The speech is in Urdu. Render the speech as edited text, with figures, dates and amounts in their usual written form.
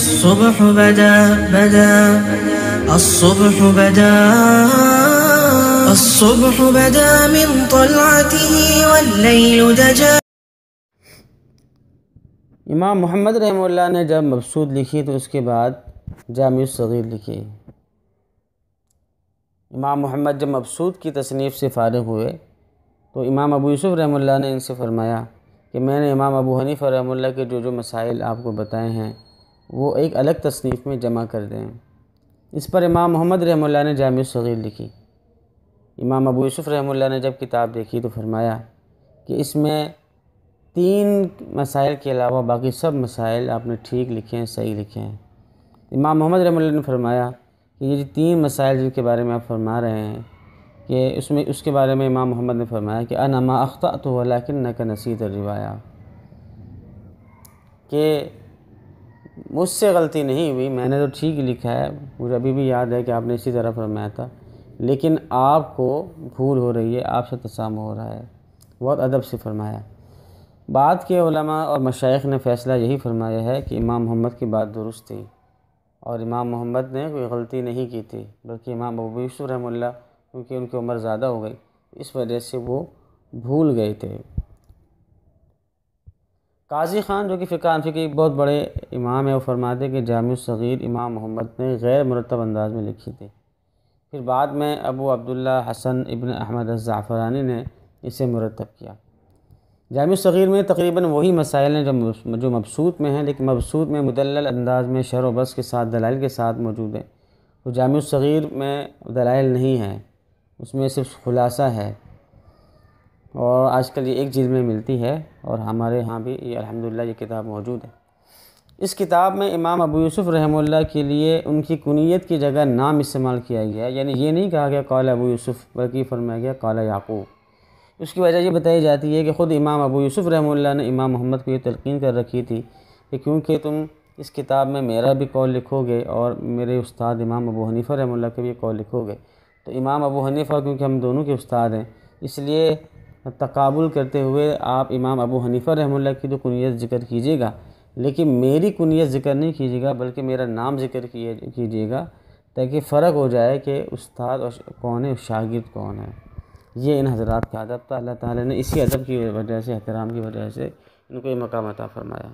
الصبح بدا الصبح بدا الصبح بدا من طلعته والليل دجا۔ امام محمد رحمہ اللہ نے جب مبسوط لکھی تو اس کے بعد جامع الصغیر لکھی۔ امام محمد جب مبسوط کی تصنیف سے فارغ ہوئے تو امام ابو یوسف رحمہ اللہ نے ان سے فرمایا کہ میں نے امام ابو حنیفہ رحمہ اللہ کے جو مسائل آپ کو بتائے ہیں وہ ایک الگ تصنیف میں جمع کر دیں۔ اس پر امام محمد رحمہ اللہ نے جامع الصغیر لکھی۔ امام ابو یوسف رحمہ اللہ نے جب کتاب دیکھی تو فرمایا کہ اس میں 3 مسائل کے علاوہ باقی سب مسائل آپ نے ٹھیک لکھے ہیں، صحیح لکھے ہیں۔ امام محمد رحمہ اللہ نے فرمایا کہ یہ 3 مسائل جن کے بارے میں آپ فرما رہے ہیں کہ اس کے بارے میں امام محمد نے فرمایا کہ انا ما اخطأت ولکنک نسیت الروایا، کہ مجھ سے غلطی نہیں ہوئی، میں نے تو ٹھیک لکھا ہے، مجھے ابھی بھی یاد ہے کہ آپ نے اسی طرح فرمایا تھا، لیکن آپ کو بھول ہو رہی ہے، آپ سے تسامح ہو رہا ہے۔ بہت ادب سے فرمایا۔ بعد کے علماء اور مشائخ نے فیصلہ یہی فرمایا ہے کہ امام محمد کی بات درست تھی اور امام محمد نے کوئی غلطی نہیں کی تھی، بلکہ امام ابو یوسف رحمہ اللہ کیونکہ ان کی عمر زیادہ ہو گئی اس وجہ سے وہ بھول گئے تھے۔ قاضی خان جو کہ فقہ حنفی کے بہت بڑے امام ہیں، وہ فرماتے کہ جامع الصغیر امام محمد نے غیر مرتب انداز میں لکھی تھی۔ پھر بعد میں ابو عبداللہ حسن ابن احمد الزعفرانی نے اسے مرتب کیا۔ جامع الصغیر میں تقریباً وہی مسائل ہیں جو مبسوط میں ہیں، لیکن مبسوط میں مدلل انداز میں شرح و بس کے ساتھ دلائل کے ساتھ موجود ہیں، تو جامع الصغیر میں دلائل نہیں ہیں، اس میں صرف خلاصہ ہے، اور آج کل یہ ایک جلد میں ملتی ہے اور ہمارے ہاں بھی یہ الحمدللہ یہ کتاب موجود ہے۔ اس کتاب میں امام ابو یوسف رحمہ اللہ کے لیے ان کی کنیت کی جگہ نام استعمال کیا گیا، یعنی یہ نہیں کہا گیا قال ابو یوسف، بلکہ فرمایا گیا قال یعقوب۔ اس کی وجہ یہ بتائی جاتی ہے کہ خود امام ابو یوسف رحمہ اللہ نے امام محمد کو یہ تلقین کر رکھی تھی کہ کیونکہ تم اس کتاب میں میرا بھی قول لکھو گے اور میرے استاد امام ابو حنیفہ رحمہ اللہ کے بھی قول لکھو گے، تو امام ابو حنیفہ کیونکہ ہم دونوں کے استاد ہیں، اس لیے تقابل کرتے ہوئے آپ امام ابو حنیفہ رحمہ اللہ کی تو کنیت ذکر کیجیے گا، لیکن میری کنیت ذکر نہیں کیجیے گا، بلکہ میرا نام ذکر کیجیے گا، تاکہ فرق ہو جائے کہ استاد کون ہے اور شاگرد کون ہے۔ یہ ان حضرات کا ادب تھا، اللہ تعالیٰ نے اسی ادب کی وجہ سے، احترام کی وجہ سے ان کو یہ مقام عطا فرمایا۔